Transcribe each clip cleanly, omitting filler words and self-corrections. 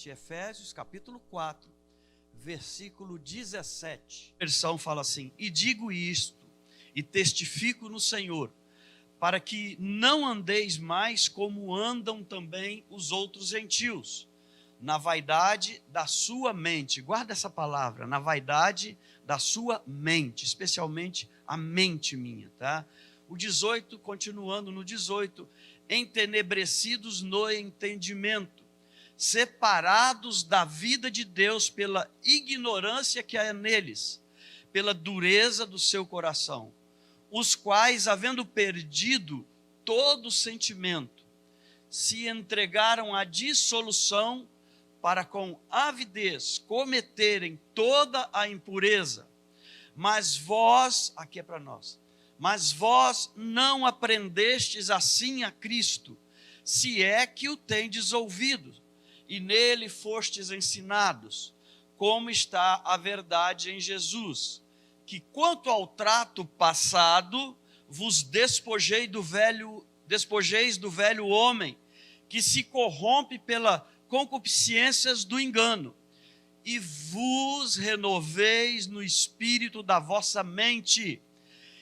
de Efésios, capítulo 4, versículo 17. A versão fala assim: e digo isto, e testifico no Senhor, para que não andeis mais como andam também os outros gentios, na vaidade da sua mente. Guarda essa palavra, na vaidade da sua mente, especialmente a mente minha, tá? O 18, continuando no 18, entenebrecidos no entendimento, separados da vida de Deus pela ignorância que há neles, pela dureza do seu coração, os quais, havendo perdido todo sentimento, se entregaram à dissolução para com avidez cometerem toda a impureza. Mas vós, aqui é para nós, mas vós não aprendestes assim a Cristo, se é que o tendes ouvido, e nele fostes ensinados, como está a verdade em Jesus, que quanto ao trato passado, vos despojeis do velho homem, que se corrompe pela concupiscências do engano, e vos renoveis no espírito da vossa mente,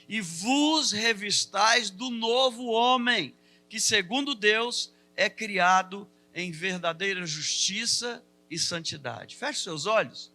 e vos revistais do novo homem, que segundo Deus é criado em verdadeira justiça e santidade. Feche seus olhos.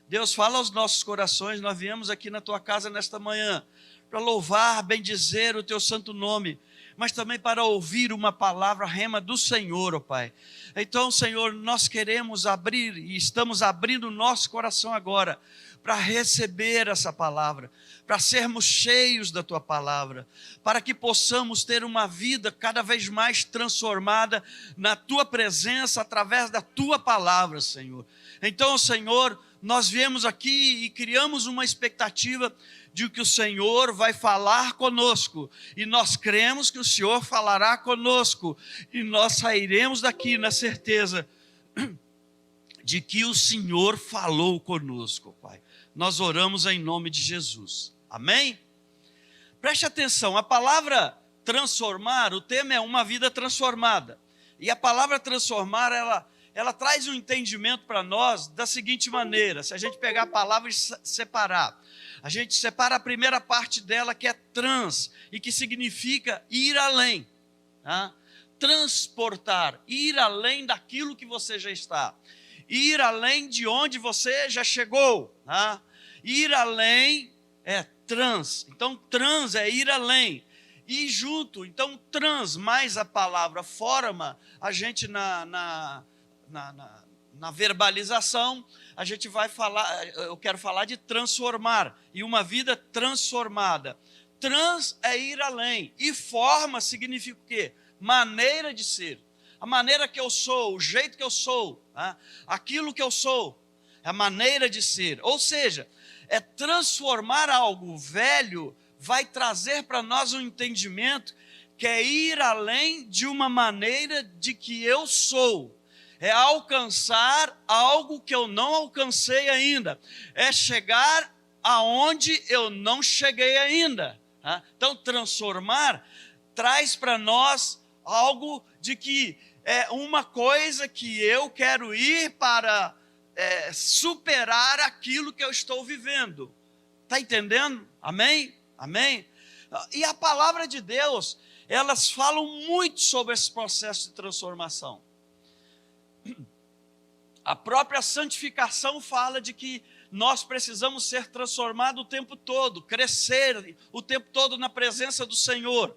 Deus, fala aos nossos corações. Nós viemos aqui na tua casa nesta manhã para louvar, bendizer o teu santo nome, mas também para ouvir uma palavra rema do Senhor, ó Pai. Então, Senhor, nós queremos abrir e estamos abrindo o nosso coração agora para receber essa palavra, para sermos cheios da tua palavra, para que possamos ter uma vida cada vez mais transformada na tua presença através da tua palavra, Senhor. Então, Senhor, nós viemos aqui e criamos uma expectativa de que o Senhor vai falar conosco, e nós cremos que o Senhor falará conosco, e nós sairemos daqui na certeza de que o Senhor falou conosco, Pai. Nós oramos em nome de Jesus. Amém? Preste atenção, a palavra transformar, o tema é uma vida transformada. E a palavra transformar, ela traz um entendimento para nós da seguinte maneira: se a gente pegar a palavra e separar, a gente separa a primeira parte dela, que é trans, e que significa ir além, tá? Transportar, ir além daquilo que você já está, ir além de onde você já chegou, tá? Ir além é trans, então trans é ir além, e junto, então trans mais a palavra forma, a gente na verbalização, a gente vai falar, eu quero falar de transformar, e uma vida transformada. Trans é ir além, e forma significa o quê? Maneira de ser, a maneira que eu sou, o jeito que eu sou, tá? Aquilo que eu sou, a maneira de ser, ou seja, é transformar algo velho, vai trazer para nós um entendimento que é ir além de uma maneira de que eu sou, é alcançar algo que eu não alcancei ainda, é chegar aonde eu não cheguei ainda, tá? Então transformar traz para nós algo de que é uma coisa que eu quero ir para superar aquilo que eu estou vivendo. Está entendendo? Amém? Amém? E a palavra de Deus, elas falam muito sobre esse processo de transformação. A própria santificação fala de que nós precisamos ser transformados o tempo todo, crescer o tempo todo na presença do Senhor.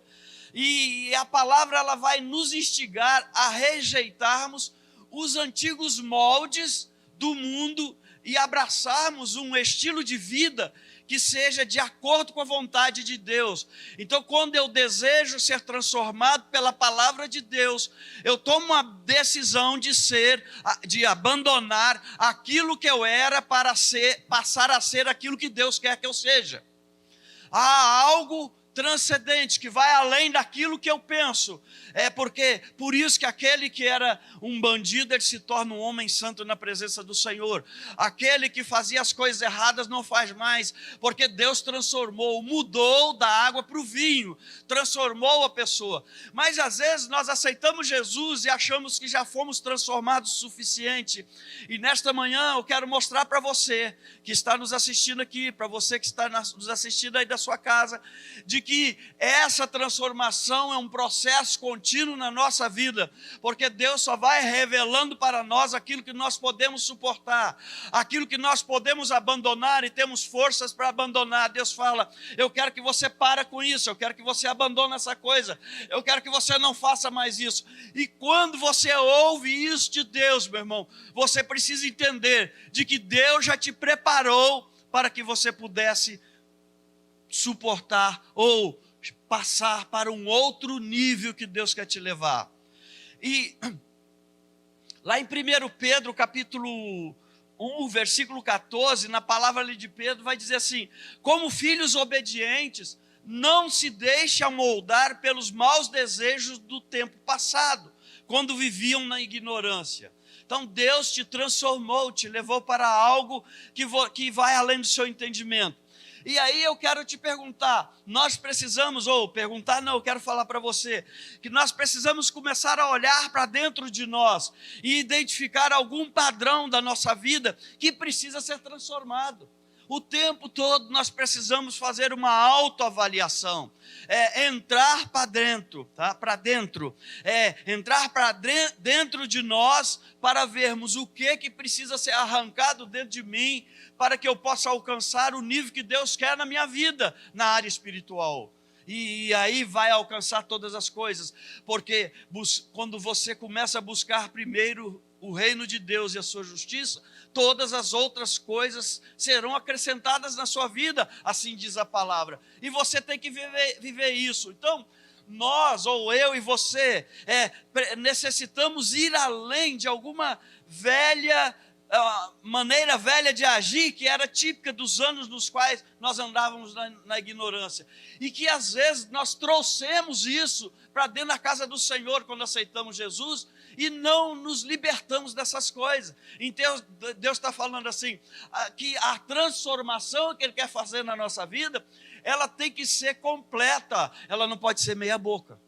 E a palavra, ela vai nos instigar a rejeitarmos os antigos moldes do mundo e abraçarmos um estilo de vida que seja de acordo com a vontade de Deus. Então, quando eu desejo ser transformado pela palavra de Deus, eu tomo uma decisão de abandonar aquilo que eu era para passar a ser aquilo que Deus quer que eu seja. Há algo transcendente, que vai além daquilo que eu penso. Por isso que aquele que era um bandido, ele se torna um homem santo na presença do Senhor. Aquele que fazia as coisas erradas não faz mais, porque Deus transformou, mudou da água para o vinho, transformou a pessoa. Mas às vezes nós aceitamos Jesus e achamos que já fomos transformados o suficiente. E nesta manhã eu quero mostrar para você que está nos assistindo aqui, para você que está nos assistindo aí da sua casa, de que essa transformação é um processo contínuo na nossa vida, porque Deus só vai revelando para nós aquilo que nós podemos suportar, aquilo que nós podemos abandonar e temos forças para abandonar. Deus fala: eu quero que você pare com isso, eu quero que você abandone essa coisa, eu quero que você não faça mais isso. E quando você ouve isso de Deus, meu irmão, você precisa entender de que Deus já te preparou para que você pudesse suportar ou passar para um outro nível que Deus quer te levar. E lá em 1 Pedro, capítulo 1, versículo 14, na palavra ali de Pedro, vai dizer assim: como filhos obedientes, não se deixe amoldar pelos maus desejos do tempo passado, quando viviam na ignorância. Então Deus te transformou, te levou para algo que vai além do seu entendimento. E aí eu quero te perguntar, nós precisamos, ou perguntar não, eu quero falar para você, que nós precisamos começar a olhar para dentro de nós e identificar algum padrão da nossa vida que precisa ser transformado. O tempo todo nós precisamos fazer uma autoavaliação, entrar para dentro, tá? Para dentro, entrar para dentro de nós para vermos o que precisa ser arrancado dentro de mim para que eu possa alcançar o nível que Deus quer na minha vida, na área espiritual. E aí vai alcançar todas as coisas, porque quando você começa a buscar primeiro o reino de Deus e a sua justiça, todas as outras coisas serão acrescentadas na sua vida, assim diz a palavra. E você tem que viver isso. Então, nós, ou eu e você, necessitamos ir além de alguma maneira velha de agir, que era típica dos anos nos quais nós andávamos na ignorância. E que às vezes nós trouxemos isso para dentro da casa do Senhor quando aceitamos Jesus, e não nos libertamos dessas coisas. Então Deus está falando assim, que a transformação que Ele quer fazer na nossa vida, ela tem que ser completa, ela não pode ser meia boca.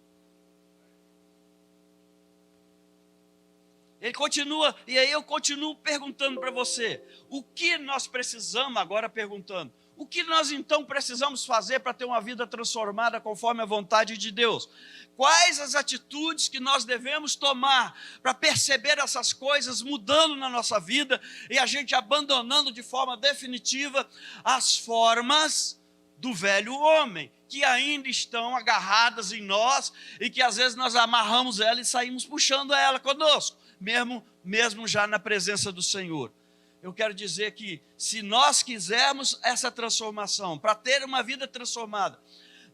Ele continua, e aí eu continuo perguntando para você, o que nós precisamos, agora perguntando, o que nós então precisamos fazer para ter uma vida transformada conforme a vontade de Deus? Quais as atitudes que nós devemos tomar para perceber essas coisas mudando na nossa vida e a gente abandonando de forma definitiva as formas do velho homem, que ainda estão agarradas em nós e que às vezes nós amarramos ela e saímos puxando ela conosco, mesmo já na presença do Senhor. Eu quero dizer que se nós quisermos essa transformação, para ter uma vida transformada,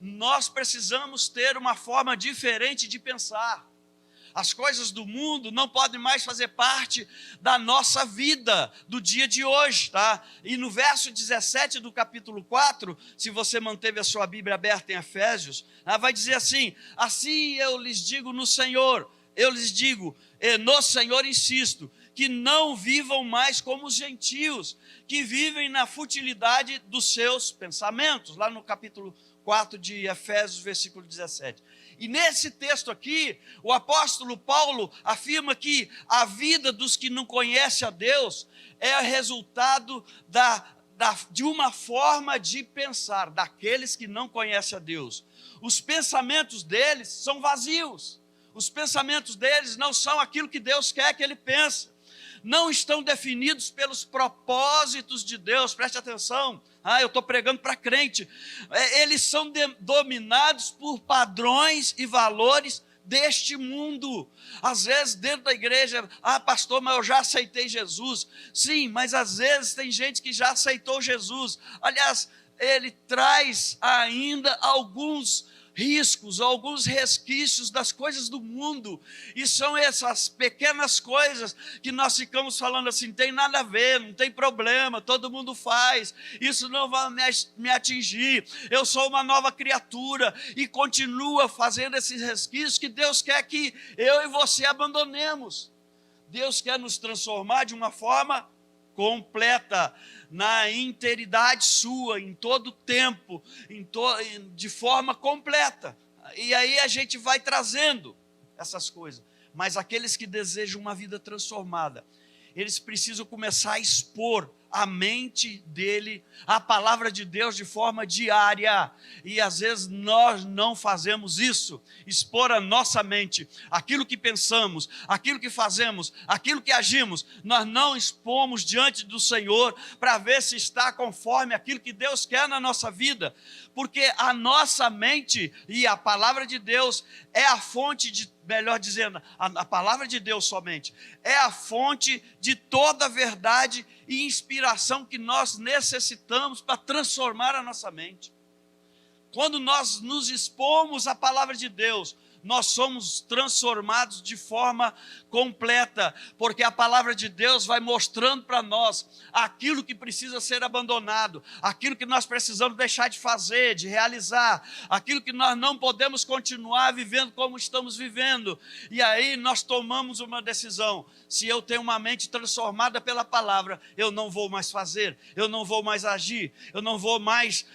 nós precisamos ter uma forma diferente de pensar. As coisas do mundo não podem mais fazer parte da nossa vida, do dia de hoje, tá? E no verso 17 do capítulo 4, se você manteve a sua Bíblia aberta em Efésios, vai dizer assim: assim eu lhes digo no Senhor, no Senhor insisto, que não vivam mais como os gentios, que vivem na futilidade dos seus pensamentos, lá no capítulo 4 de Efésios, versículo 17. E nesse texto aqui, o apóstolo Paulo afirma que a vida dos que não conhecem a Deus é resultado de uma forma de pensar, daqueles que não conhecem a Deus. Os pensamentos deles são vazios, os pensamentos deles não são aquilo que Deus quer que ele pense, não estão definidos pelos propósitos de Deus. Preste atenção, eu estou pregando para crente. Eles são dominados por padrões e valores deste mundo. Às vezes dentro da igreja, pastor, mas eu já aceitei Jesus. Sim, mas às vezes tem gente que já aceitou Jesus. Aliás, ele traz ainda alguns riscos, alguns resquícios das coisas do mundo, e são essas pequenas coisas que nós ficamos falando assim, tem nada a ver, não tem problema, todo mundo faz, isso não vai me atingir, eu sou uma nova criatura, e continua fazendo esses resquícios que Deus quer que eu e você abandonemos. Deus quer nos transformar de uma forma completa, na inteiridade sua, em todo o tempo, de forma completa. E aí a gente vai trazendo essas coisas. Mas aqueles que desejam uma vida transformada, eles precisam começar a expor a mente dele, a palavra de Deus de forma diária, e às vezes nós não fazemos isso, expor a nossa mente, aquilo que pensamos, aquilo que fazemos, aquilo que agimos, nós não expomos diante do Senhor, para ver se está conforme aquilo que Deus quer na nossa vida, porque a nossa mente e a palavra de Deus é a fonte de, melhor dizendo, a palavra de Deus somente, é a fonte de toda a verdade e inspiração que nós necessitamos para transformar a nossa mente. Quando nós nos expomos à palavra de Deus, nós somos transformados de forma completa, porque a palavra de Deus vai mostrando para nós aquilo que precisa ser abandonado, aquilo que nós precisamos deixar de fazer, de realizar, aquilo que nós não podemos continuar vivendo como estamos vivendo. E aí nós tomamos uma decisão: se eu tenho uma mente transformada pela palavra, eu não vou mais fazer, eu não vou mais agir, eu não vou mais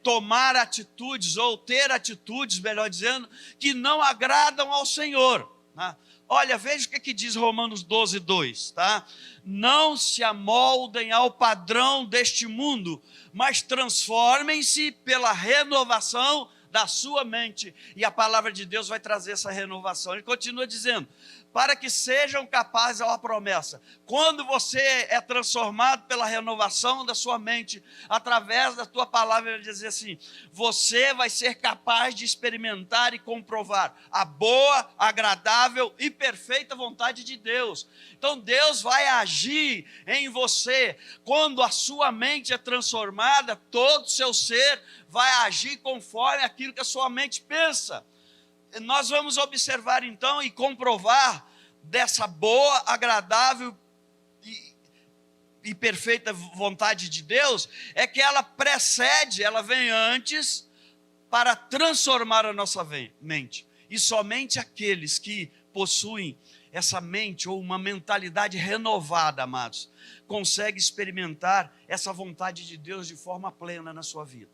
tomar atitudes, ou ter atitudes, melhor dizendo, que não agradam ao Senhor, né? Olha, veja o que diz Romanos 12, 2, tá? Não se amoldem ao padrão deste mundo, mas transformem-se pela renovação da sua mente. E a palavra de Deus vai trazer essa renovação. Ele continua dizendo: para que sejam capazes, a promessa, quando você é transformado pela renovação da sua mente, através da tua palavra, ele diz assim: você vai ser capaz de experimentar e comprovar a boa, agradável e perfeita vontade de Deus. Então Deus vai agir em você, quando a sua mente é transformada, todo o seu ser vai agir conforme aquilo que a sua mente pensa. Nós vamos observar então e comprovar dessa boa, agradável e perfeita vontade de Deus, é que ela precede, ela vem antes para transformar a nossa mente. E somente aqueles que possuem essa mente ou uma mentalidade renovada, amados, conseguem experimentar essa vontade de Deus de forma plena na sua vida.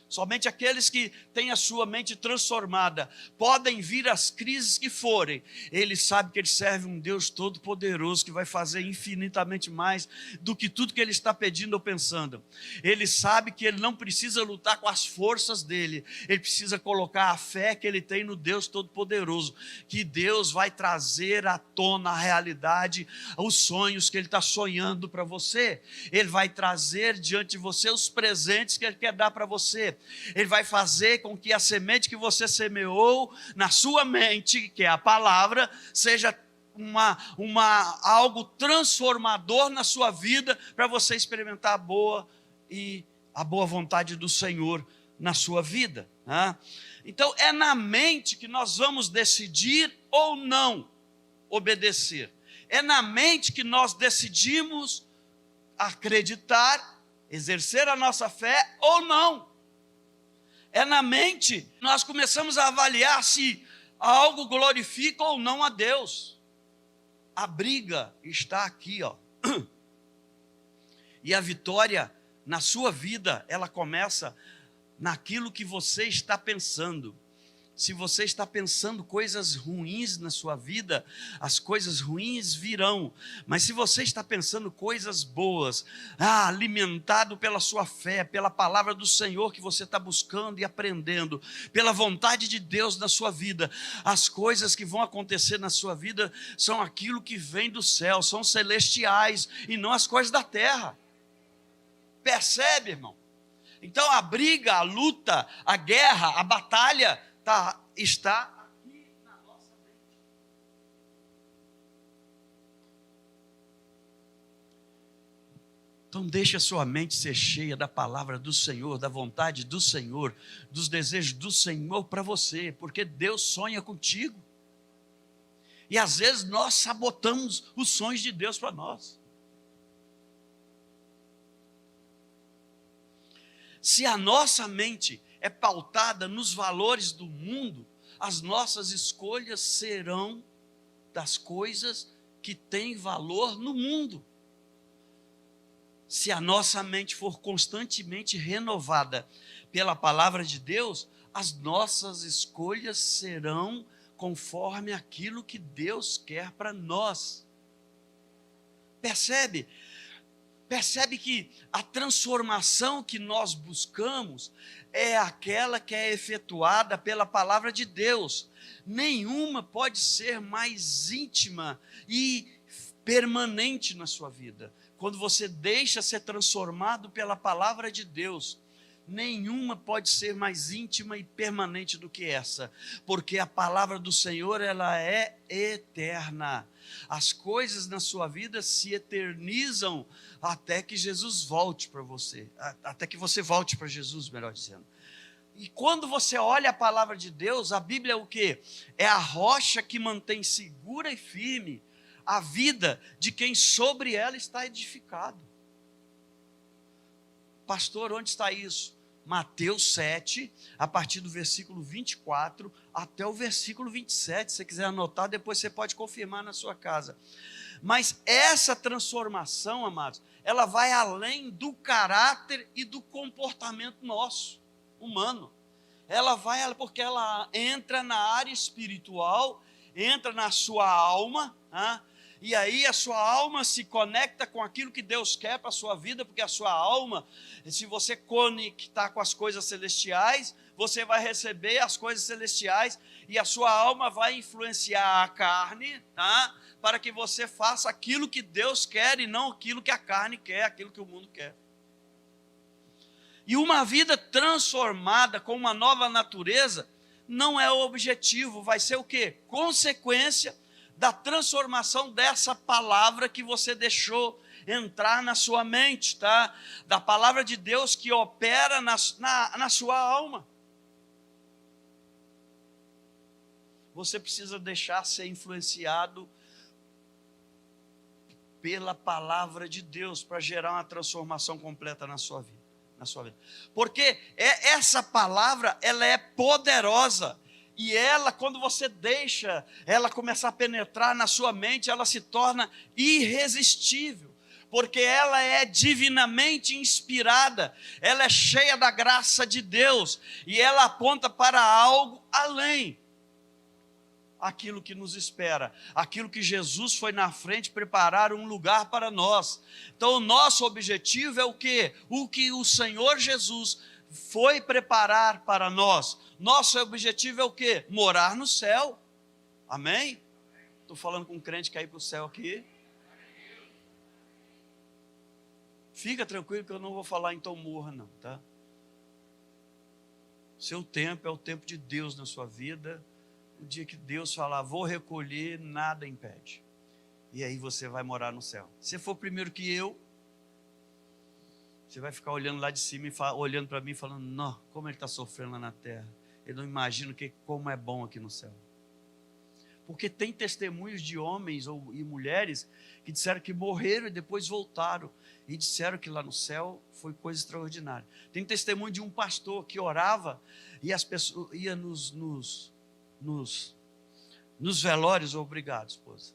Somente aqueles que têm a sua mente transformada, podem vir as crises que forem, ele sabe que ele serve um Deus todo-poderoso, que vai fazer infinitamente mais do que tudo que ele está pedindo ou pensando. Ele sabe que ele não precisa lutar com as forças dele, ele precisa colocar a fé que ele tem no Deus todo-poderoso, que Deus vai trazer à tona a realidade, os sonhos que ele está sonhando para você. Ele vai trazer diante de você os presentes que ele quer dar para você. Ele vai fazer com que a semente que você semeou na sua mente, que é a palavra, seja algo transformador na sua vida, para você experimentar a boa vontade do Senhor na sua vida, né? Então é na mente que nós vamos decidir ou não obedecer. É na mente que nós decidimos acreditar, exercer a nossa fé ou não. É na mente que nós começamos a avaliar se algo glorifica ou não a Deus. A briga está aqui, ó. E a vitória na sua vida, ela começa naquilo que você está pensando. Se você está pensando coisas ruins na sua vida, as coisas ruins virão. Mas se você está pensando coisas boas, alimentado pela sua fé, pela palavra do Senhor que você está buscando e aprendendo, pela vontade de Deus na sua vida, as coisas que vão acontecer na sua vida são aquilo que vem do céu, são celestiais e não as coisas da terra. Percebe, irmão? Então a briga, a luta, a guerra, a batalha está aqui na nossa mente. Então deixe a sua mente ser cheia da palavra do Senhor, da vontade do Senhor, dos desejos do Senhor para você, porque Deus sonha contigo. E às vezes nós sabotamos os sonhos de Deus para nós. Se a nossa mente é pautada nos valores do mundo, as nossas escolhas serão das coisas que têm valor no mundo. Se a nossa mente for constantemente renovada pela palavra de Deus, as nossas escolhas serão conforme aquilo que Deus quer para nós. Percebe? Percebe que a transformação que nós buscamos é aquela que é efetuada pela palavra de Deus. Nenhuma pode ser mais íntima e permanente na sua vida. Quando você deixa ser transformado pela palavra de Deus, nenhuma pode ser mais íntima e permanente do que essa, porque a palavra do Senhor, ela é eterna. As coisas na sua vida se eternizam até que Jesus volte para você, até que você volte para Jesus, melhor dizendo. E quando você olha a palavra de Deus, a Bíblia é o quê? É a rocha que mantém segura e firme a vida de quem sobre ela está edificado. Pastor, onde está isso? Mateus 7, a partir do versículo 24 até o versículo 27. Se você quiser anotar, depois você pode confirmar na sua casa. Mas essa transformação, amados, ela vai além do caráter e do comportamento nosso, humano. Ela vai, porque ela entra na área espiritual, entra na sua alma, e aí a sua alma se conecta com aquilo que Deus quer para a sua vida, porque a sua alma, se você conectar com as coisas celestiais, você vai receber as coisas celestiais, e a sua alma vai influenciar a carne, para que você faça aquilo que Deus quer e não aquilo que a carne quer, aquilo que o mundo quer. E uma vida transformada com uma nova natureza não é o objetivo, vai ser o quê? Consequência da transformação dessa palavra que você deixou entrar na sua mente, da palavra de Deus que opera na sua alma. Você precisa deixar ser influenciado pela palavra de Deus para gerar uma transformação completa na sua vida. Porque essa palavra, ela é poderosa. E ela, quando você deixa ela começar a penetrar na sua mente, ela se torna irresistível, porque ela é divinamente inspirada, ela é cheia da graça de Deus, e ela aponta para algo além, aquilo que nos espera, aquilo que Jesus foi na frente preparar um lugar para nós. Então o nosso objetivo é o quê? O que o Senhor Jesus foi preparar para nós. Nosso objetivo é o quê? Morar no céu. Amém? Estou falando com um crente que quer ir para o céu aqui. Fica tranquilo que eu não vou falar então morra não, tá? Seu tempo é o tempo de Deus na sua vida. O dia que Deus falar, vou recolher, nada impede. E aí você vai morar no céu. Se for primeiro que eu, você vai ficar olhando lá de cima e olhando para mim falando, não, como ele está sofrendo lá na terra. Eu não imagino como é bom aqui no céu. Porque tem testemunhos de homens e mulheres que disseram que morreram e depois voltaram. E disseram que lá no céu foi coisa extraordinária. Tem testemunho de um pastor que orava e as pessoas iam nos velórios, obrigado, esposa.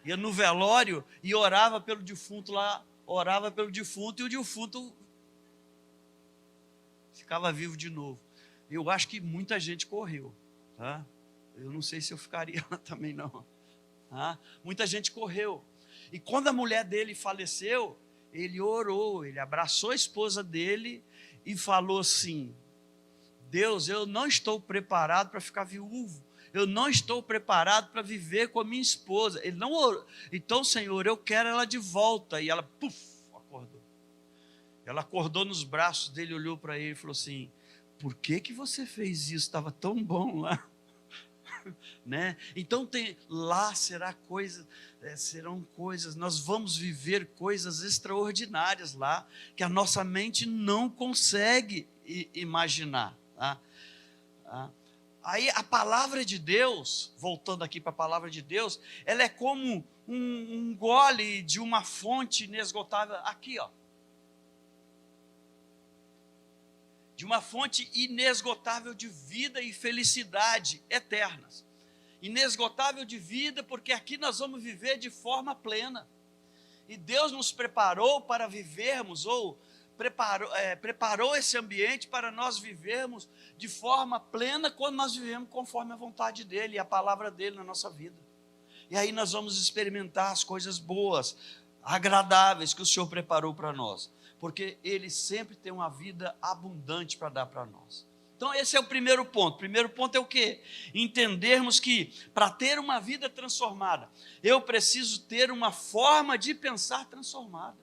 Ia no velório e orava pelo defunto lá, orava pelo defunto e o defunto ficava vivo de novo. Eu acho que muita gente correu, Eu não sei se eu ficaria lá também não. Muita gente correu. E quando a mulher dele faleceu, ele orou, ele abraçou a esposa dele e falou assim, Deus, eu não estou preparado para ficar viúvo. Eu não estou preparado para viver com a minha esposa. Ele não orou. Então, Senhor, eu quero ela de volta. E ela, acordou. Ela acordou nos braços dele, olhou para ele e falou assim, por que você fez isso? Estava tão bom lá. né? Então lá serão coisas, nós vamos viver coisas extraordinárias lá, que a nossa mente não consegue imaginar. Tá? Aí a palavra de Deus, voltando aqui para a palavra de Deus, ela é como um gole de uma fonte inesgotável, aqui ó. De uma fonte inesgotável de vida e felicidade eternas. Inesgotável de vida, porque aqui nós vamos viver de forma plena. E Deus nos preparou para vivermos, ou preparou esse ambiente para nós vivermos de forma plena, quando nós vivemos conforme a vontade dEle e a palavra dEle na nossa vida. E aí nós vamos experimentar as coisas boas, agradáveis que o Senhor preparou para nós. Porque Ele sempre tem uma vida abundante para dar para nós. Então esse é o primeiro ponto. O primeiro ponto é o quê? Entendermos que para ter uma vida transformada, eu preciso ter uma forma de pensar transformada.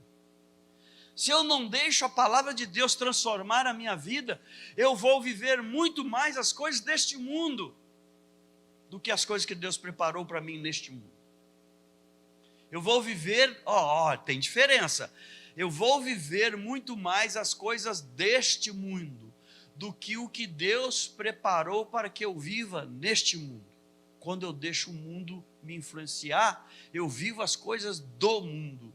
Se eu não deixo a palavra de Deus transformar a minha vida, eu vou viver muito mais as coisas deste mundo do que as coisas que Deus preparou para mim neste mundo. Eu vou viver, tem diferença. Eu vou viver muito mais as coisas deste mundo do que o que Deus preparou para que eu viva neste mundo. Quando eu deixo o mundo me influenciar, eu vivo as coisas do mundo.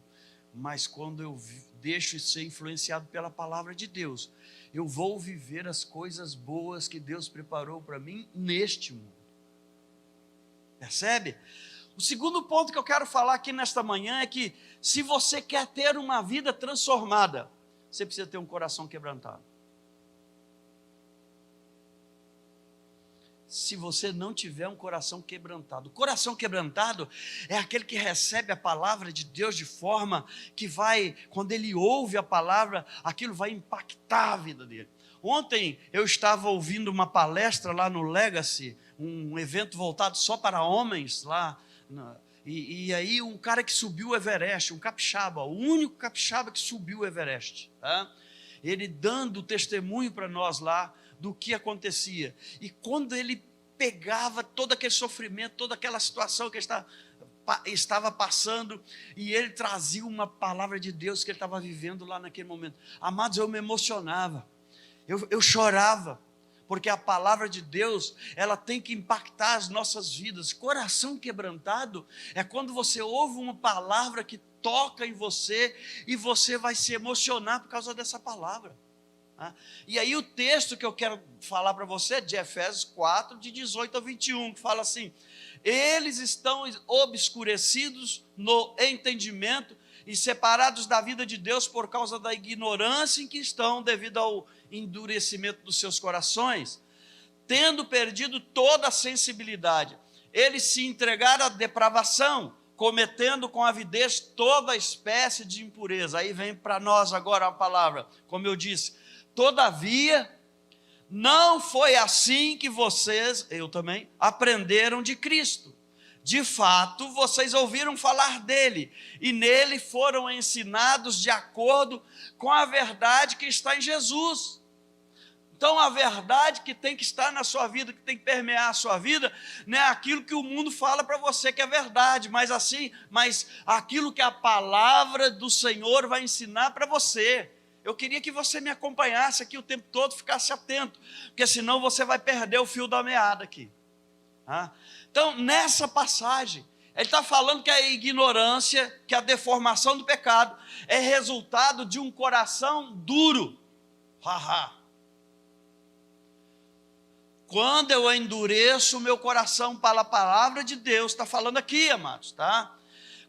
Mas quando eu deixo ser influenciado pela palavra de Deus, eu vou viver as coisas boas que Deus preparou para mim neste mundo. Percebe? O segundo ponto que eu quero falar aqui nesta manhã é que, se você quer ter uma vida transformada, você precisa ter um coração quebrantado. Se você não tiver um coração quebrantado, o coração quebrantado é aquele que recebe a palavra de Deus de forma que quando ele ouve a palavra, aquilo vai impactar a vida dele. Ontem eu estava ouvindo uma palestra lá no Legacy, um evento voltado só para homens lá. E aí um cara que subiu o Everest, um capixaba, o único capixaba que subiu o Everest, tá? Ele dando testemunho para nós lá do que acontecia. E quando ele pegava todo aquele sofrimento, toda aquela situação que ele estava passando, e ele trazia uma palavra de Deus que ele estava vivendo lá naquele momento. Amados, eu me emocionava, eu chorava, porque a palavra de Deus, ela tem que impactar as nossas vidas. Coração quebrantado é quando você ouve uma palavra que toca em você e você vai se emocionar por causa dessa palavra. E aí o texto que eu quero falar para você é de Efésios 4, de 18 a 21, que fala assim: eles estão obscurecidos no entendimento e separados da vida de Deus por causa da ignorância em que estão, devido ao endurecimento dos seus corações, tendo perdido toda a sensibilidade. Eles se entregaram à depravação, cometendo com avidez toda espécie de impureza. Aí vem para nós agora a palavra, como eu disse: todavia, não foi assim que vocês, eu também, aprenderam de Cristo. De fato, vocês ouviram falar dele, e nele foram ensinados de acordo com a verdade que está em Jesus. Então a verdade que tem que estar na sua vida, que tem que permear a sua vida, não é aquilo que o mundo fala para você que é verdade, mas aquilo que a palavra do Senhor vai ensinar para você. Eu queria que você me acompanhasse aqui o tempo todo, ficasse atento, porque senão você vai perder o fio da meada aqui. Então, nessa passagem, ele está falando que a ignorância, que a deformação do pecado é resultado de um coração duro. Quando eu endureço o meu coração para a palavra de Deus, está falando aqui, amados, tá?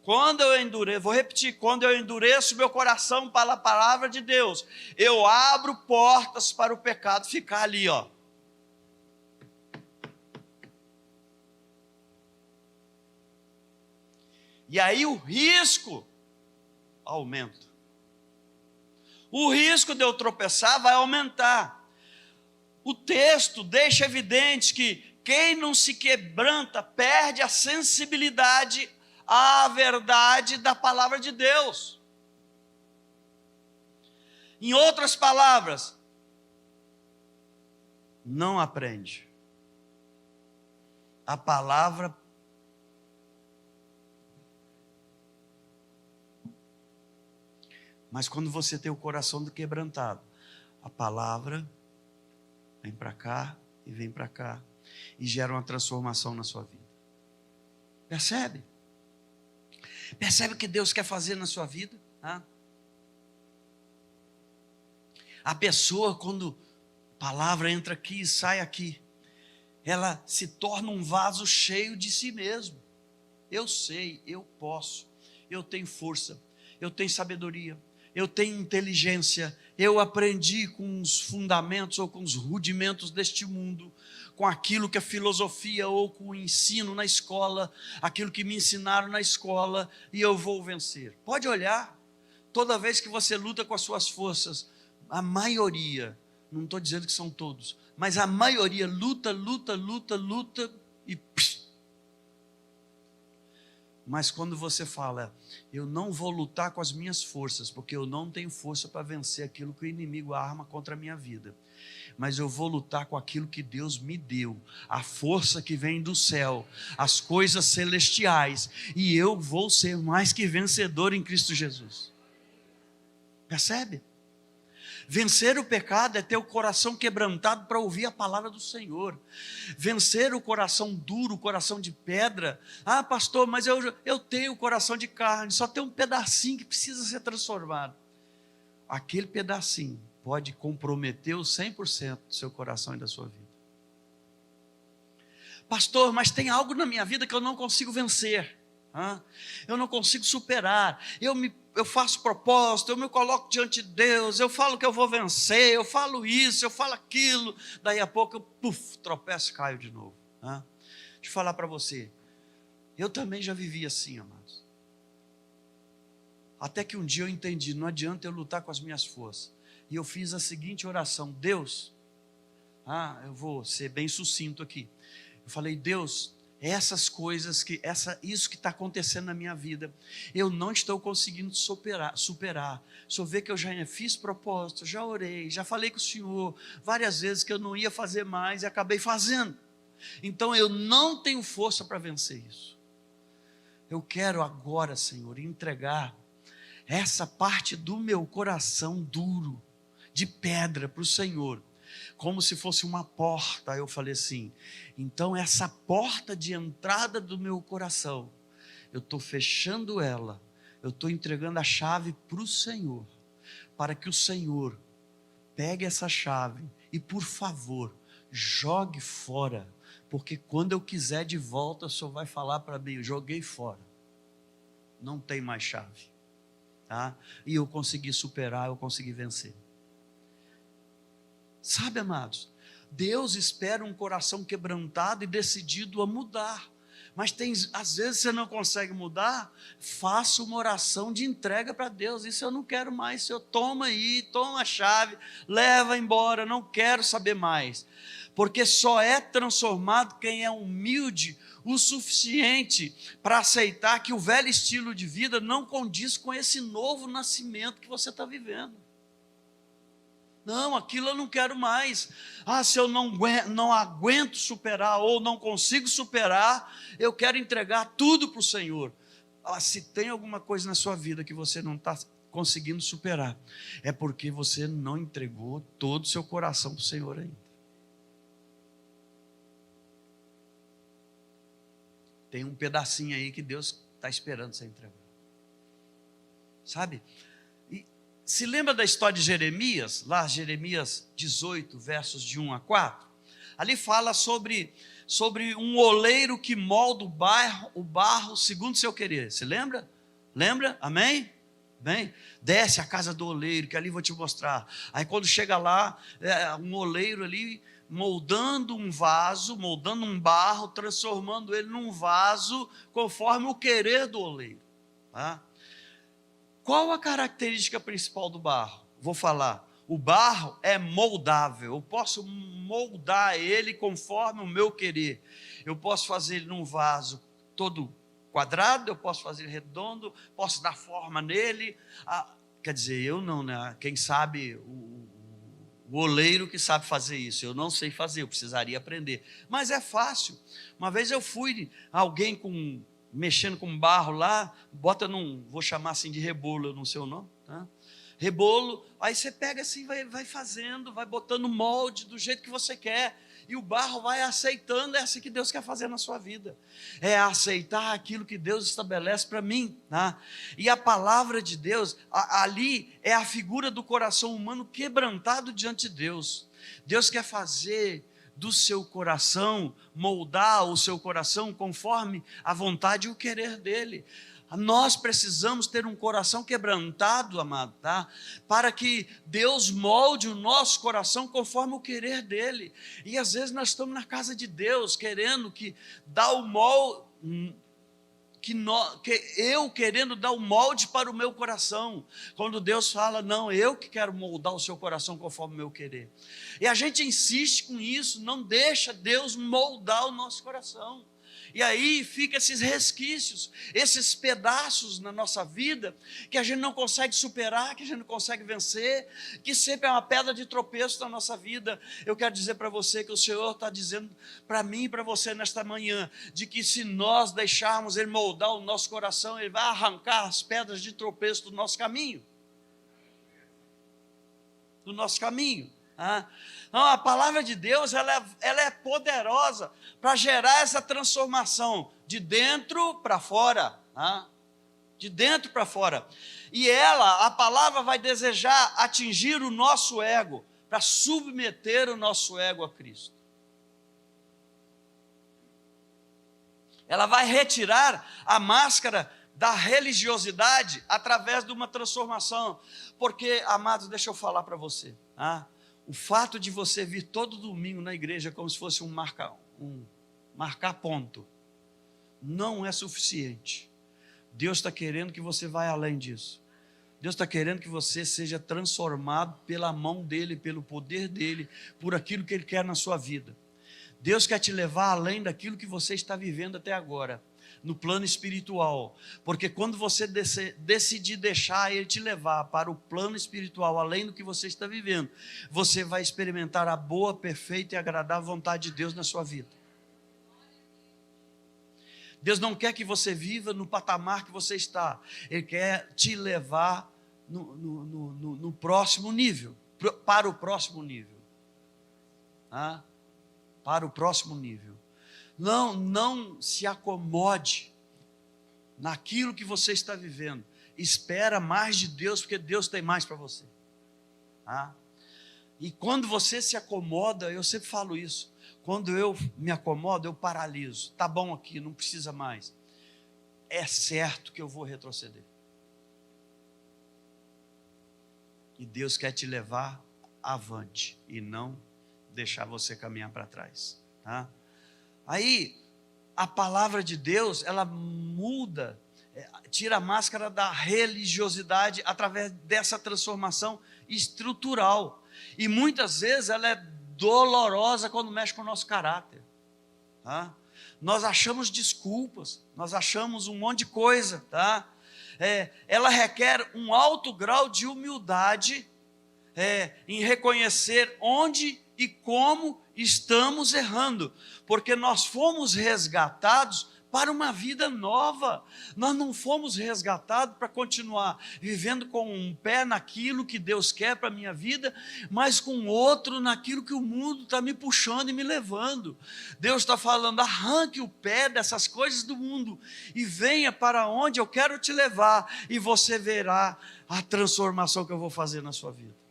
Quando eu endureço, vou repetir, quando eu endureço o meu coração para a palavra de Deus, eu abro portas para o pecado ficar ali, ó. E aí o risco aumenta. O risco de eu tropeçar vai aumentar. O texto deixa evidente que quem não se quebranta perde a sensibilidade à verdade da palavra de Deus. Em outras palavras, não aprende. a palavra mas quando você tem o coração quebrantado, a palavra vem para cá e vem para cá e gera uma transformação na sua vida. Percebe? Percebe o que Deus quer fazer na sua vida? A pessoa, quando a palavra entra aqui e sai aqui, ela se torna um vaso cheio de si mesmo. Eu sei, eu posso, eu tenho força, eu tenho sabedoria, eu tenho inteligência, eu aprendi com os fundamentos ou com os rudimentos deste mundo, com aquilo que a filosofia ou com o ensino na escola, aquilo que me ensinaram na escola, e eu vou vencer. Pode olhar, toda vez que você luta com as suas forças, a maioria, não estou dizendo que são todos, mas a maioria luta e mas quando você fala, eu não vou lutar com as minhas forças, porque eu não tenho força para vencer aquilo que o inimigo arma contra a minha vida, mas eu vou lutar com aquilo que Deus me deu, a força que vem do céu, as coisas celestiais, e eu vou ser mais que vencedor em Cristo Jesus. Percebe? Vencer o pecado é ter o coração quebrantado para ouvir a palavra do Senhor. Vencer o coração duro, o coração de pedra. Ah, pastor, mas eu tenho o coração de carne, só tem um pedacinho que precisa ser transformado. Aquele pedacinho pode comprometer os 100% do seu coração e da sua vida. Pastor, mas tem algo na minha vida que eu não consigo vencer. Eu não consigo superar. Eu faço propósito, eu me coloco diante de Deus, eu falo que eu vou vencer, eu falo isso, eu falo aquilo, daí a pouco eu tropeço e caio de novo. Deixa eu falar para você, eu também já vivi assim, amados. Até que um dia eu entendi, não adianta eu lutar com as minhas forças, e eu fiz a seguinte oração: Deus, eu vou ser bem sucinto aqui, eu falei: Deus, essas coisas, isso que está acontecendo na minha vida, eu não estou conseguindo superar. O Senhor vê que eu já fiz propósito, já orei, já falei com o Senhor várias vezes que eu não ia fazer mais e acabei fazendo. Então eu não tenho força para vencer isso. Eu quero agora, Senhor, entregar essa parte do meu coração duro, de pedra, para o Senhor, como se fosse uma porta. Eu falei assim: então essa porta de entrada do meu coração, eu estou fechando ela, eu estou entregando a chave para o Senhor, para que o Senhor pegue essa chave e, por favor, jogue fora, porque quando eu quiser de volta, o Senhor vai falar para mim: eu joguei fora, não tem mais chave, e eu consegui superar, eu consegui vencer. Sabe, amados, Deus espera um coração quebrantado e decidido a mudar. Mas às vezes você não consegue mudar, faça uma oração de entrega para Deus. Isso eu não quero mais, Senhor, toma aí, toma a chave, leva embora, não quero saber mais. Porque só é transformado quem é humilde o suficiente para aceitar que o velho estilo de vida não condiz com esse novo nascimento que você está vivendo. Não, aquilo eu não quero mais. Se eu não aguento superar ou não consigo superar, eu quero entregar tudo para o Senhor. Se tem alguma coisa na sua vida que você não está conseguindo superar, é porque você não entregou todo o seu coração para o Senhor ainda. Tem um pedacinho aí que Deus está esperando você entregar. Sabe? Se lembra da história de Jeremias, lá Jeremias 18, versos de 1 a 4? Ali fala sobre um oleiro que molda o barro segundo seu querer. Você lembra? Lembra? Amém? Bem, desce à casa do oleiro, que ali vou te mostrar. Aí quando chega lá, um oleiro ali moldando um vaso, moldando um barro, transformando ele num vaso conforme o querer do oleiro. Qual a característica principal do barro? Vou falar. O barro é moldável. Eu posso moldar ele conforme o meu querer. Eu posso fazer ele num vaso todo quadrado, eu posso fazer ele redondo, posso dar forma nele. Quer dizer, eu não, né? Quem sabe o O oleiro que sabe fazer isso. Eu não sei fazer, eu precisaria aprender. Mas é fácil. Uma vez eu fui, alguém mexendo com barro lá, bota vou chamar assim de rebolo, eu não sei o nome, tá? Rebolo, aí você pega assim, vai fazendo, vai botando molde do jeito que você quer, e o barro vai aceitando. É assim que Deus quer fazer na sua vida, é aceitar aquilo que Deus estabelece para mim, tá? E a palavra de Deus, ali é a figura do coração humano quebrantado diante de Deus. Deus quer fazer do seu coração, moldar o seu coração conforme a vontade e o querer dele. Nós precisamos ter um coração quebrantado, amado, tá? Para que Deus molde o nosso coração conforme o querer dele. E às vezes nós estamos na casa de Deus querendo dar o molde, eu querendo dar o molde para o meu coração, quando Deus fala, não, eu que quero moldar o seu coração conforme o meu querer. E a gente insiste com isso, não deixa Deus moldar o nosso coração. E aí fica esses resquícios, esses pedaços na nossa vida, que a gente não consegue superar, que a gente não consegue vencer, que sempre é uma pedra de tropeço na nossa vida. Eu quero dizer para você que o Senhor está dizendo para mim e para você nesta manhã, de que se nós deixarmos Ele moldar o nosso coração, Ele vai arrancar as pedras de tropeço do nosso caminho. Do nosso caminho. Não, a palavra de Deus ela é poderosa para gerar essa transformação de dentro para fora, de dentro para fora. E a palavra vai desejar atingir o nosso ego, para submeter o nosso ego a Cristo. Ela vai retirar a máscara da religiosidade através de uma transformação. Porque, amados, deixa eu falar para você, o fato de você vir todo domingo na igreja como se fosse um marcar ponto, não é suficiente. Deus está querendo que você vá além disso. Deus está querendo que você seja transformado pela mão dEle, pelo poder dEle, por aquilo que Ele quer na sua vida. Deus quer te levar além daquilo que você está vivendo até agora, no plano espiritual, porque quando você decidir deixar Ele te levar para o plano espiritual, além do que você está vivendo, você vai experimentar a boa, perfeita e agradável vontade de Deus na sua vida. Deus não quer que você viva no patamar que você está, Ele quer te levar no próximo nível, para o próximo nível, para o próximo nível. Não se acomode naquilo que você está vivendo. Espera mais de Deus, porque Deus tem mais para você. E quando você se acomoda, eu sempre falo isso, quando eu me acomodo, eu paraliso. Tá bom aqui, não precisa mais. É certo que eu vou retroceder. E Deus quer te levar avante e não deixar você caminhar para trás, Aí, a palavra de Deus, ela muda, tira a máscara da religiosidade através dessa transformação estrutural. E muitas vezes ela é dolorosa quando mexe com o nosso caráter. Nós achamos desculpas, nós achamos um monte de coisa. Ela requer um alto grau de humildade em reconhecer onde e como estamos errando, porque nós fomos resgatados para uma vida nova. Nós não fomos resgatados para continuar vivendo com um pé naquilo que Deus quer para a minha vida, mas com outro naquilo que o mundo está me puxando e me levando. Deus está falando, arranque o pé dessas coisas do mundo e venha para onde eu quero te levar, e você verá a transformação que eu vou fazer na sua vida.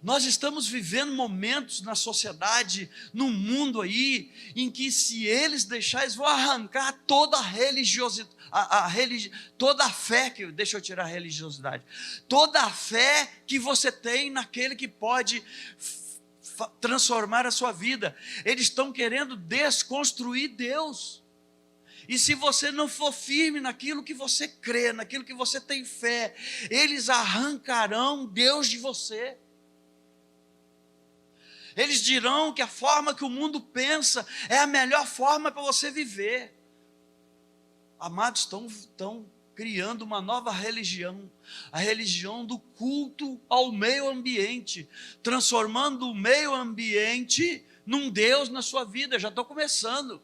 Nós estamos vivendo momentos na sociedade, no mundo aí, em que se eles deixarem, eles vão arrancar toda a religiosidade, toda a fé, deixa eu tirar a religiosidade, toda a fé que você tem naquele que pode transformar a sua vida. Eles estão querendo desconstruir Deus. E se você não for firme naquilo que você crê, naquilo que você tem fé, eles arrancarão Deus de você. Eles dirão que a forma que o mundo pensa é a melhor forma para você viver. Amados, estão criando uma nova religião, a religião do culto ao meio ambiente, transformando o meio ambiente num Deus na sua vida. Já estou começando.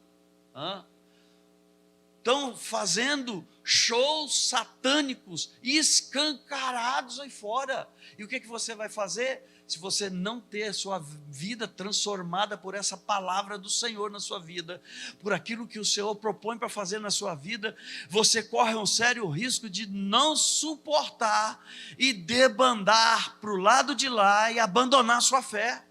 Estão fazendo shows satânicos escancarados aí fora. E o que você vai fazer? Se você não ter a sua vida transformada por essa palavra do Senhor na sua vida, por aquilo que o Senhor propõe para fazer na sua vida, você corre um sério risco de não suportar e debandar para o lado de lá e abandonar a sua fé.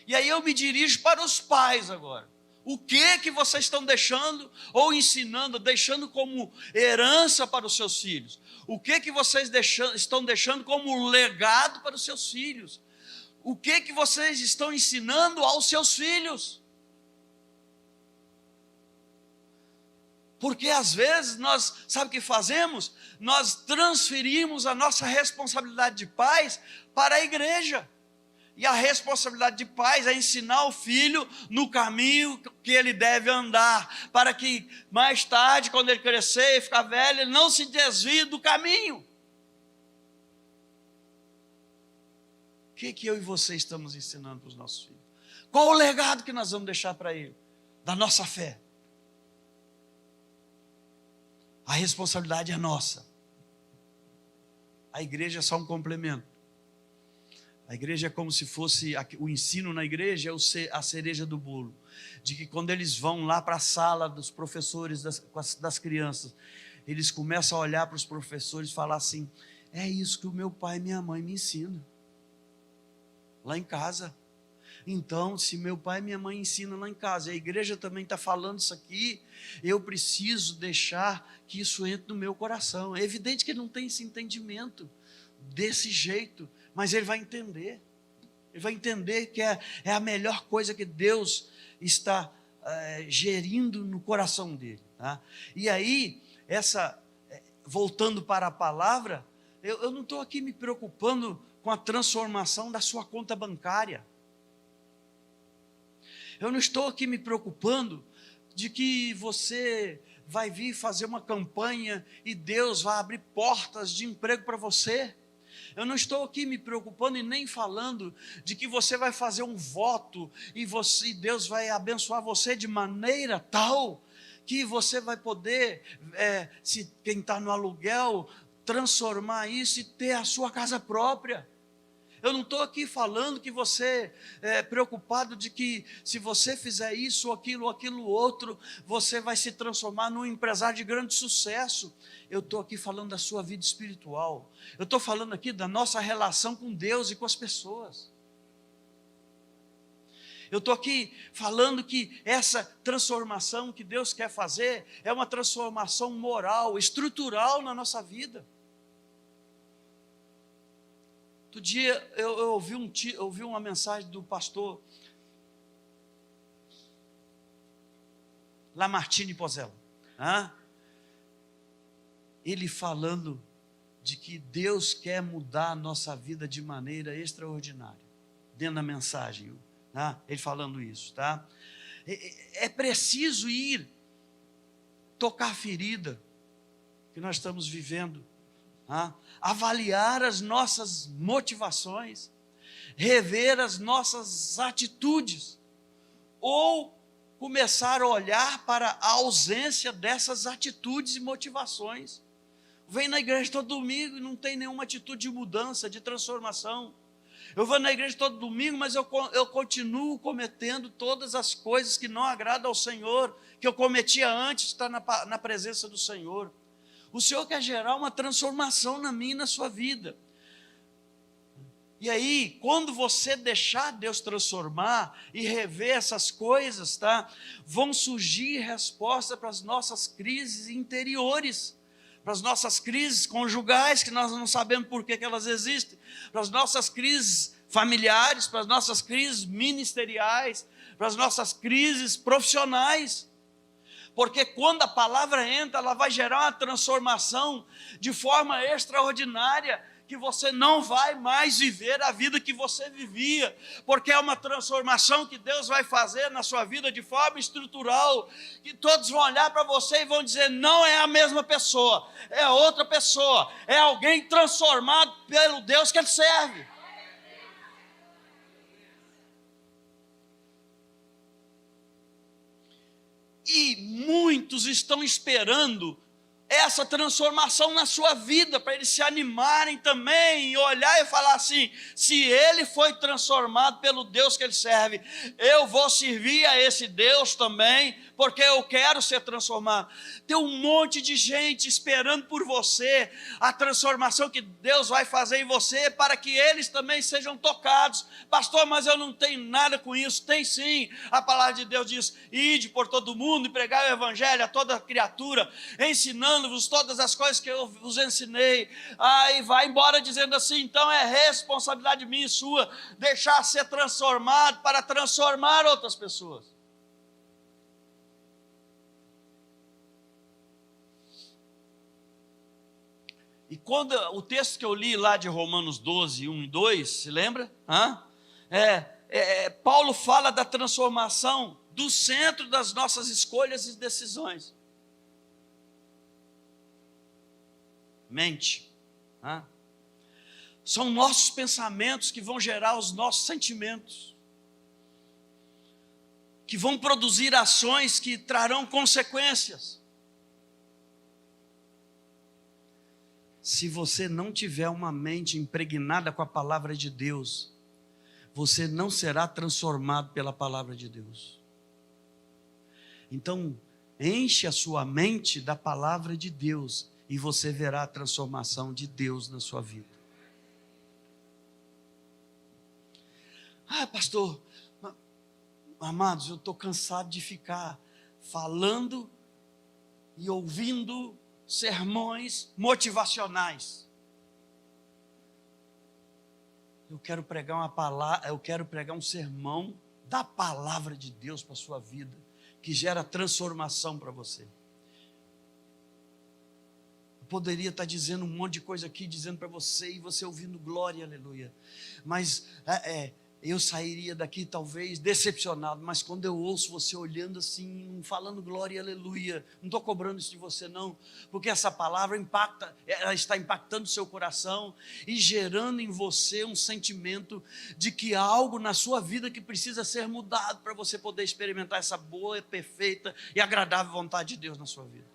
E aí eu me dirijo para os pais agora. O que vocês estão deixando ou ensinando, deixando como herança para os seus filhos? O que vocês estão deixando como legado para os seus filhos? O que vocês estão ensinando aos seus filhos? Porque às vezes nós, sabe o que fazemos? Nós transferimos a nossa responsabilidade de pais para a igreja. E a responsabilidade de pais é ensinar o filho no caminho que ele deve andar, para que mais tarde, quando ele crescer e ficar velho, ele não se desvie do caminho. O que eu e você estamos ensinando para os nossos filhos? Qual o legado que nós vamos deixar para ele? Da nossa fé. A responsabilidade é nossa. A igreja é só um complemento. A igreja é como se fosse, o ensino na igreja é a cereja do bolo. De que quando eles vão lá para a sala dos professores, das crianças, eles começam a olhar para os professores e falar assim: é isso que o meu pai e minha mãe me ensinam lá em casa. Então, se meu pai e minha mãe ensinam lá em casa, a igreja também está falando isso aqui, eu preciso deixar que isso entre no meu coração. É evidente que ele não tem esse entendimento desse jeito, mas ele vai entender. Ele vai entender que é a melhor coisa que Deus está gerindo no coração dele. Tá? E aí, voltando para a palavra, eu não estou aqui me preocupando com a transformação da sua conta bancária. Eu não estou aqui me preocupando de que você vai vir fazer uma campanha e Deus vai abrir portas de emprego para você. Eu não estou aqui me preocupando e nem falando de que você vai fazer um voto e Deus vai abençoar você de maneira tal que você vai poder, se quem está no aluguel, transformar isso e ter a sua casa própria. Eu não estou aqui falando que você é preocupado de que se você fizer isso, aquilo outro, você vai se transformar num empresário de grande sucesso. Eu estou aqui falando da sua vida espiritual. Eu estou falando aqui da nossa relação com Deus e com as pessoas. Eu estou aqui falando que essa transformação que Deus quer fazer é uma transformação moral, estrutural na nossa vida. Outro dia eu ouvi uma mensagem do pastor Lamartine Pozella. Ele falando de que Deus quer mudar a nossa vida de maneira extraordinária. Dentro da mensagem, ele falando isso. Tá? É preciso ir tocar a ferida que nós estamos vivendo. Avaliar as nossas motivações, rever as nossas atitudes, ou começar a olhar para a ausência dessas atitudes e motivações. Vem na igreja todo domingo e não tem nenhuma atitude de mudança, de transformação. Eu vou na igreja todo domingo, mas eu continuo cometendo todas as coisas que não agradam ao Senhor, que eu cometia antes de estar na presença do Senhor. O Senhor quer gerar uma transformação na minha e na sua vida. E aí, quando você deixar Deus transformar e rever essas coisas, tá? Vão surgir respostas para as nossas crises interiores, para as nossas crises conjugais, que nós não sabemos por que elas existem, para as nossas crises familiares, para as nossas crises ministeriais, para as nossas crises profissionais. Porque quando a palavra entra, ela vai gerar uma transformação de forma extraordinária, que você não vai mais viver a vida que você vivia, porque é uma transformação que Deus vai fazer na sua vida de forma estrutural, que todos vão olhar para você e vão dizer: não é a mesma pessoa, é outra pessoa, é alguém transformado pelo Deus que ele serve. E muitos estão esperando essa transformação na sua vida, para eles se animarem também e olhar e falar assim: se ele foi transformado pelo Deus que ele serve, eu vou servir a esse Deus também, porque eu quero ser transformado. Tem um monte de gente esperando por você, a transformação que Deus vai fazer em você, para que eles também sejam tocados. Pastor, mas eu não tenho nada com isso. Tem sim, a palavra de Deus diz: ide por todo mundo e pregai o evangelho a toda criatura, ensinando-vos todas as coisas que eu vos ensinei. Aí vai embora dizendo assim: então é responsabilidade minha e sua deixar ser transformado para transformar outras pessoas. E quando o texto que eu li lá de Romanos 12, 1 e 2, se lembra? Paulo fala da transformação do centro das nossas escolhas e decisões. Mente. São nossos pensamentos que vão gerar os nossos sentimentos, que vão produzir ações que trarão consequências. Se você não tiver uma mente impregnada com a palavra de Deus, você não será transformado pela palavra de Deus. Então, enche a sua mente da palavra de Deus e você verá a transformação de Deus na sua vida. Pastor, amados, eu estou cansado de ficar falando e ouvindo sermões motivacionais. Eu quero pregar uma palavra, eu quero pregar um sermão da palavra de Deus para a sua vida, que gera transformação para você. Eu poderia estar dizendo um monte de coisa aqui, dizendo para você, e você ouvindo glória, aleluia. Mas eu sairia daqui talvez decepcionado, mas quando eu ouço você olhando assim, falando glória, aleluia, não estou cobrando isso de você não, porque essa palavra impacta, ela está impactando o seu coração e gerando em você um sentimento de que há algo na sua vida que precisa ser mudado para você poder experimentar essa boa, perfeita e agradável vontade de Deus na sua vida.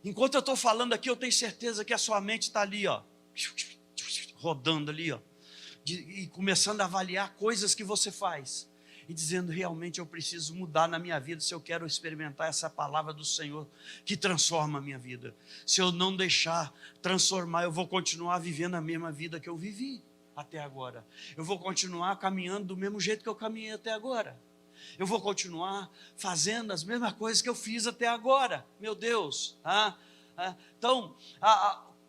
Enquanto eu estou falando aqui, eu tenho certeza que a sua mente está ali, rodando ali, e começando a avaliar coisas que você faz e dizendo: realmente eu preciso mudar na minha vida se eu quero experimentar essa palavra do Senhor que transforma a minha vida. Se eu não deixar transformar, eu vou continuar vivendo a mesma vida que eu vivi até agora. Eu vou continuar caminhando do mesmo jeito que eu caminhei até agora. Eu vou continuar fazendo as mesmas coisas que eu fiz até agora. Meu Deus. Então,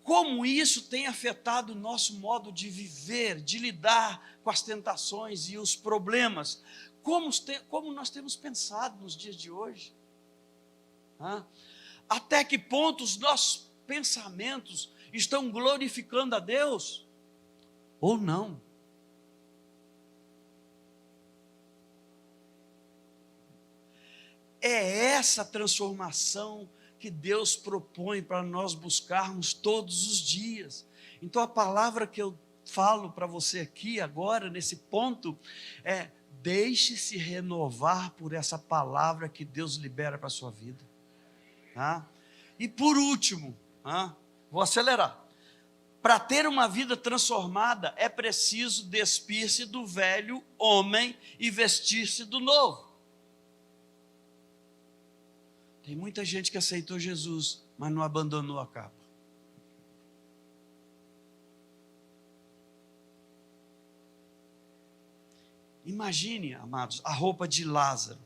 como isso tem afetado o nosso modo de viver, de lidar com as tentações e os problemas? Como nós temos pensado nos dias de hoje? Até que ponto os nossos pensamentos estão glorificando a Deus? Ou não? É essa transformação que Deus propõe para nós buscarmos todos os dias. Então a palavra que eu falo para você aqui agora, nesse ponto, é: deixe-se renovar por essa palavra que Deus libera para a sua vida. E por último, vou acelerar. Para ter uma vida transformada, é preciso despir-se do velho homem e vestir-se do novo. Tem muita gente que aceitou Jesus, mas não abandonou a capa. Imagine, amados, a roupa de Lázaro.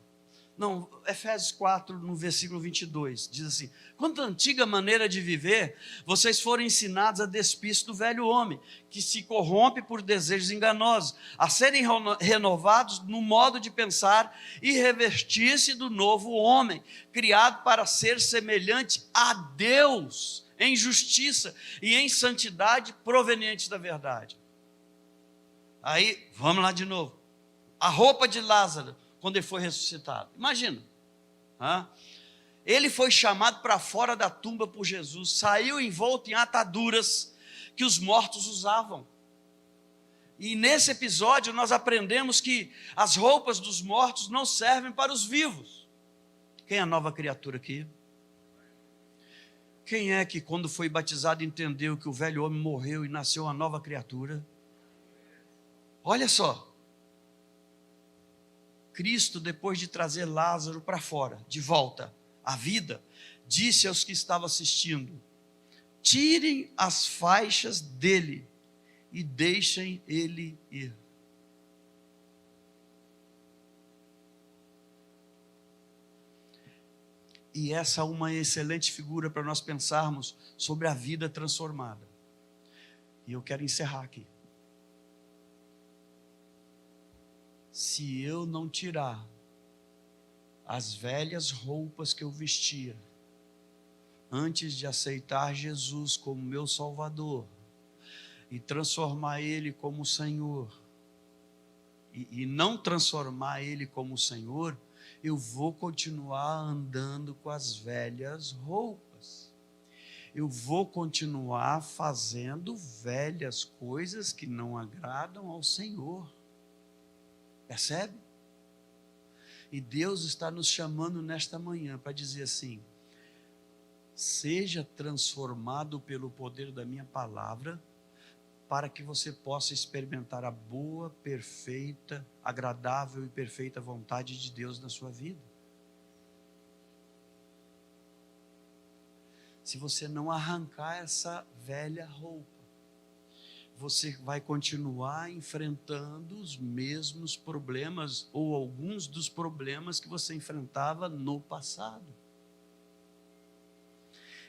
Não, Efésios 4, no versículo 22, diz assim: quanto à antiga maneira de viver, vocês foram ensinados a despir-se do velho homem, que se corrompe por desejos enganosos, a serem renovados no modo de pensar e revestir-se do novo homem, criado para ser semelhante a Deus em justiça e em santidade provenientes da verdade. Aí, vamos lá de novo. A roupa de Lázaro, quando ele foi ressuscitado. Imagina. Ele foi chamado para fora da tumba por Jesus, saiu envolto em ataduras que os mortos usavam. E nesse episódio nós aprendemos que as roupas dos mortos não servem para os vivos. Quem é a nova criatura aqui? Quem é que quando foi batizado entendeu que o velho homem morreu e nasceu uma nova criatura? Olha só. Cristo, depois de trazer Lázaro para fora, de volta à vida, disse aos que estavam assistindo: tirem as faixas dele e deixem ele ir. E essa é uma excelente figura para nós pensarmos sobre a vida transformada. E eu quero encerrar aqui. Se eu não tirar as velhas roupas que eu vestia antes de aceitar Jesus como meu Salvador e transformar Ele como Senhor, e não transformar Ele como Senhor, eu vou continuar andando com as velhas roupas. Eu vou continuar fazendo velhas coisas que não agradam ao Senhor. Percebe? E Deus está nos chamando nesta manhã para dizer assim: seja transformado pelo poder da minha palavra, para que você possa experimentar a boa, perfeita, agradável e perfeita vontade de Deus na sua vida. Se você não arrancar essa velha roupa, você vai continuar enfrentando os mesmos problemas, ou alguns dos problemas que você enfrentava no passado.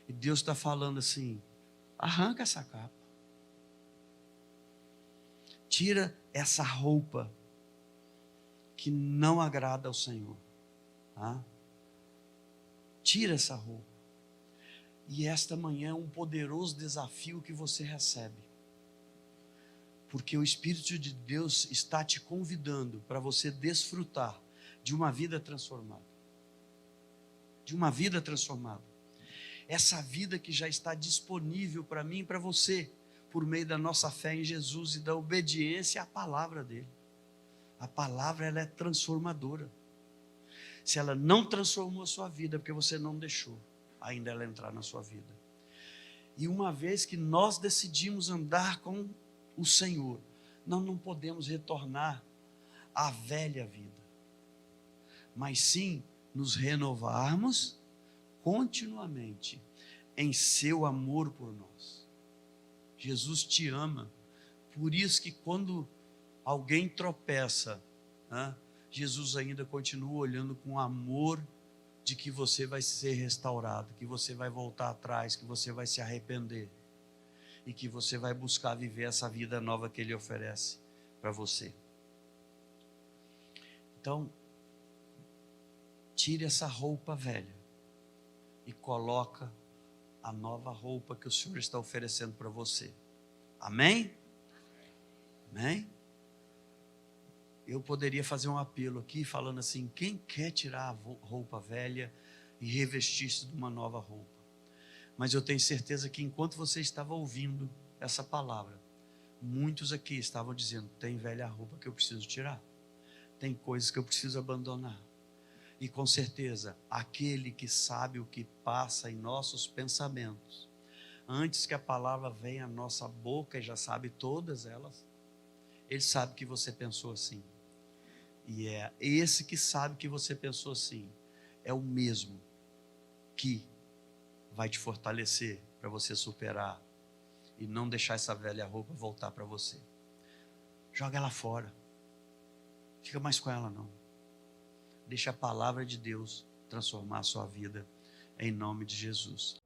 E Deus está falando assim: arranca essa capa. Tira essa roupa que não agrada ao Senhor. Tá? Tira essa roupa. E esta manhã é um poderoso desafio que você recebe. Porque o Espírito de Deus está te convidando para você desfrutar de uma vida transformada. De uma vida transformada. Essa vida que já está disponível para mim e para você, por meio da nossa fé em Jesus e da obediência à palavra dele. A palavra, ela é transformadora. Se ela não transformou a sua vida, é porque você não deixou ainda ela entrar na sua vida. E uma vez que nós decidimos andar com o Senhor, nós não podemos retornar à velha vida, mas sim nos renovarmos continuamente em seu amor por nós. Jesus te ama, por isso que quando alguém tropeça, Jesus ainda continua olhando com amor de que você vai ser restaurado, que você vai voltar atrás, que você vai se arrepender e que você vai buscar viver essa vida nova que Ele oferece para você. Então, tire essa roupa velha e coloca a nova roupa que o Senhor está oferecendo para você. Amém? Amém? Eu poderia fazer um apelo aqui falando assim: quem quer tirar a roupa velha e revestir-se de uma nova roupa? Mas eu tenho certeza que enquanto você estava ouvindo essa palavra, muitos aqui estavam dizendo: tem velha roupa que eu preciso tirar, tem coisas que eu preciso abandonar. E com certeza, aquele que sabe o que passa em nossos pensamentos, antes que a palavra venha à nossa boca, e já sabe todas elas, Ele sabe que você pensou assim. E é esse que sabe que você pensou assim, é o mesmo que vai te fortalecer para você superar e não deixar essa velha roupa voltar para você. Joga ela fora. Fica mais com ela não. Deixa a palavra de Deus transformar a sua vida, em nome de Jesus.